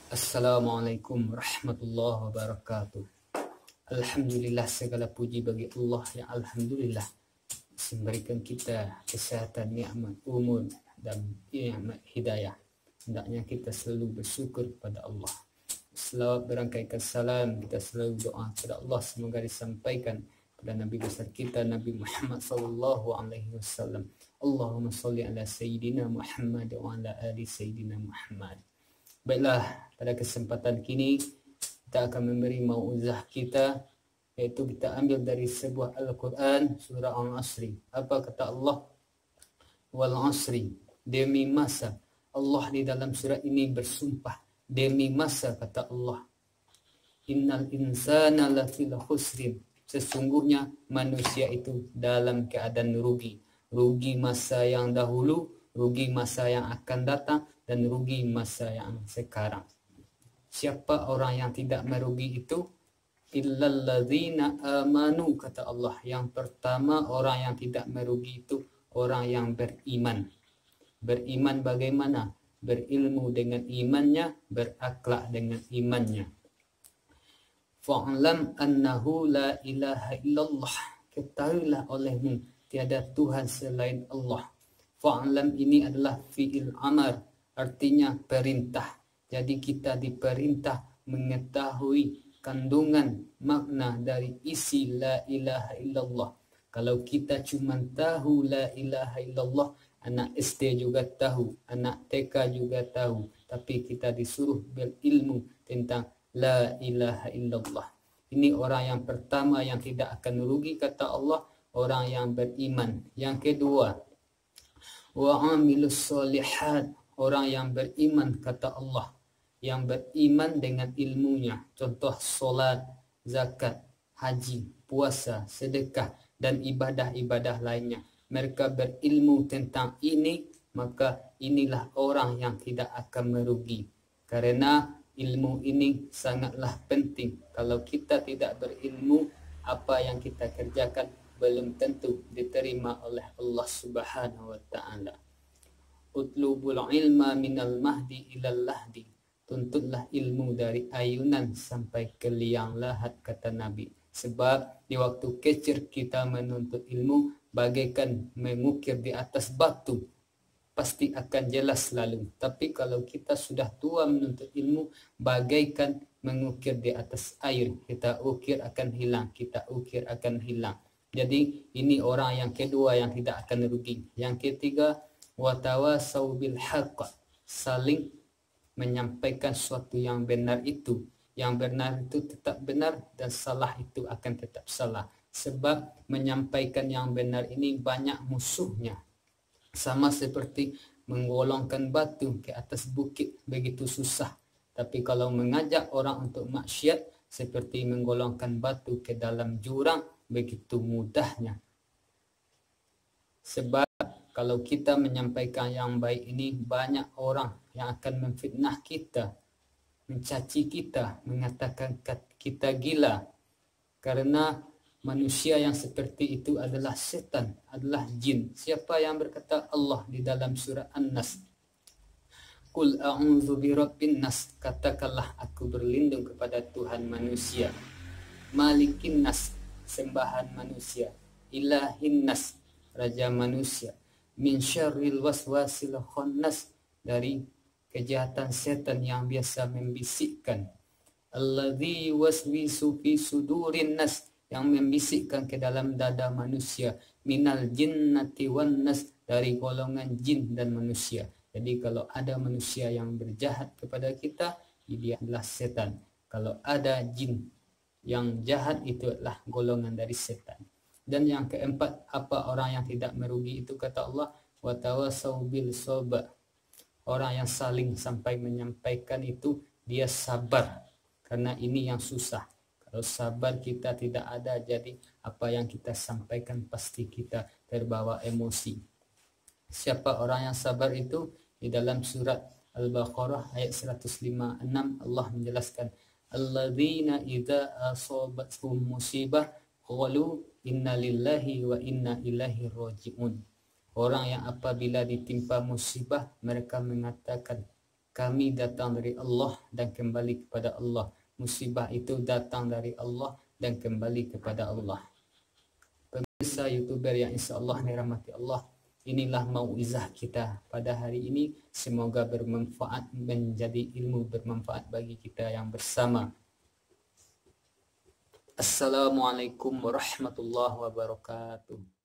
Assalamualaikum warahmatullahi wabarakatuh. Alhamdulillah, segala puji bagi Allah yang alhamdulillah memberikan kita kesehatan, nikmat umur dan nikmat hidayah. Hendaknya kita selalu bersyukur kepada Allah. Selawat berangkaikan salam, kita selalu doa kepada Allah semoga disampaikan kepada Nabi besar kita Nabi Muhammad sallallahu alaihi wasallam. Allahumma shalli ala sayyidina Muhammad wa ala ali sayyidina Muhammad. Baiklah, pada kesempatan kini kita akan memberi mau'izah kita, iaitu kita ambil dari sebuah Al-Quran surah Al-Asri. Apa kata Allah? Wal asri, demi masa. Allah di dalam surah ini bersumpah demi masa, kata Allah. Innal insana lafil khusrin, sesungguhnya manusia itu dalam keadaan rugi. Rugi masa yang dahulu, rugi masa yang akan datang, dan rugi masa yang sekarang. Siapa orang yang tidak merugi itu? Illalladzina amanu, kata Allah. Yang pertama, orang yang tidak merugi itu orang yang beriman. Beriman bagaimana? Berilmu dengan imannya, berakhlak dengan imannya. Fa'lam annahu la ilaha illallah, ketahuilah olehmu tiada Tuhan selain Allah. Fa'lam ini adalah fi'il amar, artinya perintah. Jadi kita diperintah mengetahui kandungan makna dari isi la ilaha illallah. Kalau kita cuma tahu la ilaha illallah, anak SD juga tahu, anak TK juga tahu, tapi kita disuruh berilmu tentang la ilaha illallah. Ini orang yang pertama yang tidak akan rugi, kata Allah, orang yang beriman. Yang kedua, wa amilus solihat, orang yang beriman, kata Allah, yang beriman dengan ilmunya. Contoh solat, zakat, haji, puasa, sedekah, dan ibadah-ibadah lainnya. Mereka berilmu tentang ini, maka inilah orang yang tidak akan merugi. Karena ilmu ini sangatlah penting. Kalau kita tidak berilmu, apa yang kita kerjakan belum tentu diterima oleh Allah Subhanahu wa ta'ala. Utlubul ilma minal mahdi ilal lahdi, tuntutlah ilmu dari ayunan sampai ke liang lahat, kata Nabi. Sebab di waktu kecil kita menuntut ilmu bagaikan mengukir di atas batu, pasti akan jelas lalu. Tapi kalau kita sudah tua menuntut ilmu, bagaikan mengukir di atas air, kita ukir akan hilang, kita ukir akan hilang. Jadi ini orang yang kedua yang tidak akan rugi. Yang ketiga, watawasau bil haqq, saling menyampaikan sesuatu yang benar itu. Yang benar itu tetap benar dan salah itu akan tetap salah. Sebab menyampaikan yang benar ini banyak musuhnya. Sama seperti menggolongkan batu ke atas bukit, begitu susah. Tapi kalau mengajak orang untuk maksiat, seperti menggolongkan batu ke dalam jurang, begitu mudahnya. Sebab kalau kita menyampaikan yang baik ini, banyak orang yang akan memfitnah kita, mencaci kita, mengatakan kita gila. Karena manusia yang seperti itu adalah setan, adalah jin. Siapa yang berkata? Allah di dalam surah An-Nas. Qul a'udzu birabbin nas, katakanlah aku berlindung kepada Tuhan manusia. Malikin nas, sembahan manusia. Ilahin nas, raja manusia. Min syarril waswasil khannas, dari kejahatan setan yang biasa membisikkan. Alladzi waswisu fi sudurin nas, yang membisikkan ke dalam dada manusia. Minal jinnati wan nas, dari golongan jin dan manusia. Jadi kalau ada manusia yang berjahat kepada kita, dia adalah setan. Kalau ada jin yang jahat, itu adalah golongan dari setan. Dan yang keempat, apa orang yang tidak merugi itu, kata Allah, watawasau bil sabr, orang yang saling sampai menyampaikan itu dia sabar, karena ini yang susah. Kalau sabar kita tidak ada, jadi apa yang kita sampaikan pasti kita terbawa emosi. Siapa orang yang sabar itu? Di dalam surat Al-Baqarah ayat 156 Allah menjelaskan, alladzina idza asabathum musibah qalu inna lillahi wa inna ilaihi raji'un. Orang yang apabila ditimpa musibah, mereka mengatakan Kami datang dari Allah dan kembali kepada Allah. Musibah itu datang dari Allah dan kembali kepada Allah. Pemirsa YouTuber yang insya Allah dirahmati Allah, inilah mauizah kita pada hari ini. Semoga bermanfaat, menjadi ilmu bermanfaat bagi kita yang bersama. Assalamualaikum warahmatullahi wabarakatuh.